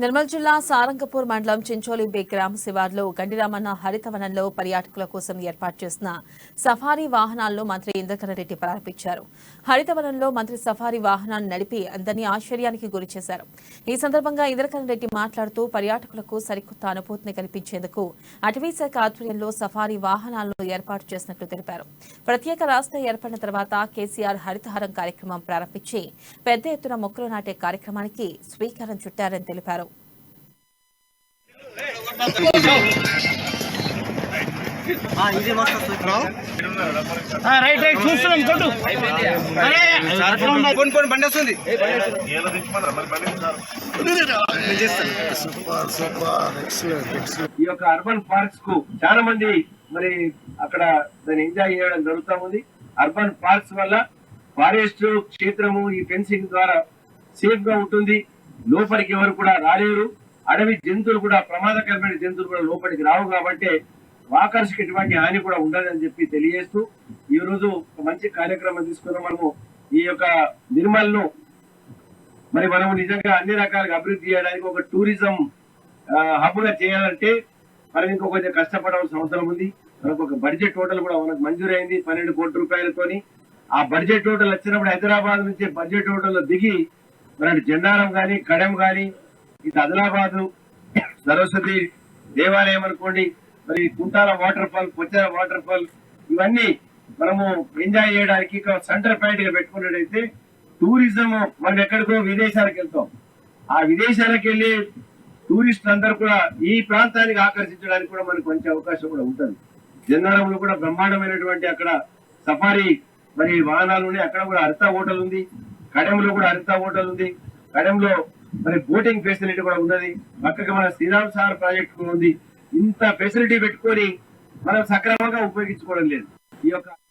నిర్మల్ జిల్లా సారంగపూర్ మండలం చించోలి బే గ్రామ శివార్లో గండిరామన్న హరితవనంలో పర్యాటకుల కోసం ఏర్పాటు చేసిన సఫారీ వాహనాలను మంత్రి ఇంద్రకరణ్ రెడ్డి ప్రారంభించారు. హరితవనంలో మంత్రి సఫారీ వాహనాన్ని నడిపి అందరినీ ఆశ్చర్యానికి గురిచేశారు. ఈ సందర్భంగా ఇంద్రకరణ్ రెడ్డి మాట్లాడుతూ పర్యాటకులకు సరికొత్త అనుభూతిని కల్పించేందుకు అటవీశాఖ ఆధ్వర్యంలో సఫారీ వాహనాలను ఏర్పాటు చేసినట్లు తెలిపారు. ప్రత్యేక రాష్ట్రం ఏర్పడిన తర్వాత కేసీఆర్ హరితహారం కార్యక్రమం ప్రారంభించి పెద్ద ఎత్తున మొక్కలు నాటే కార్యక్రమానికి స్వీకారం చుట్టారని తెలిపారు. ఈ యొక్క అర్బన్ పార్క్స్ కు చాలా మంది మరి అక్కడ దాన్ని ఎంజాయ్ చేయడం జరుగుతూ ఉంది. అర్బన్ పార్క్స్ వల్ల ఫారెస్ట్ క్షేత్రము ఈ ఫెన్సింగ్ ద్వారా సేఫ్ గా ఉంటుంది. లోపలికి ఎవరు కూడా రాలేరు. అడవి జంతువులు కూడా ప్రమాదకరమైన జంతువులు కూడా లోపలికి రావు కాబట్టి వాకర్స్ కి ఎటువంటి హాని కూడా ఉండదని చెప్పి తెలియజేస్తూ ఈ రోజు ఒక మంచి కార్యక్రమం తీసుకున్నాం. మనము ఈ యొక్క నిర్మల్ను మరి మనము నిజంగా అన్ని రకాలుగా అభివృద్ధి చేయడానికి ఒక టూరిజం హబ్ గా చేయాలంటే మనం ఇంకో కొంచెం కష్టపడాల్సిన అవసరం ఉంది. మనకు ఒక బడ్జెట్ టోటల్ కూడా మనకు మంజూరైంది 12 కోట్ల రూపాయలతోని. ఆ బడ్జెట్ టోటల్ వచ్చినప్పుడు హైదరాబాద్ నుంచి బడ్జెట్ టోటల్ లో దిగి మరి జెండారం గాని కడెం గాని ఇటు ఆదిలాబాద్ సరస్వతి దేవాలయం అనుకోండి, మరి Kuntala waterfall, Pochala waterfall, ఇవన్నీ మనము ఎంజాయ్ చేయడానికి సెంటర్ పాయింట్ గా పెట్టుకున్నట్టయితే టూరిజం మనం ఎక్కడికో విదేశాలకు వెళ్తాం. ఆ విదేశాలకు వెళ్ళి టూరిస్టులు అందరూ కూడా ఈ ప్రాంతానికి ఆకర్షించడానికి కూడా మనకు మంచి అవకాశం కూడా ఉంటుంది. జన్నారంలో కూడా బ్రహ్మాండమైనటువంటి అక్కడ సఫారీ మరి వాహనాలు ఉన్నాయి. అక్కడ కూడా హరిత హోటల్ ఉంది. కడెంలో కూడా హరిత హోటల్ ఉంది. కడెంలో మరి బోటింగ్ ఫెసిలిటీ కూడా ఉన్నది. పక్కకి మన శ్రీరామ్ సాగర్ ప్రాజెక్ట్ ఉంది. ఇంత ఫెసిలిటీ పెట్టుకొని మనం సక్రమంగా ఉపయోగించుకోవడం లేదు. ఈ యొక్క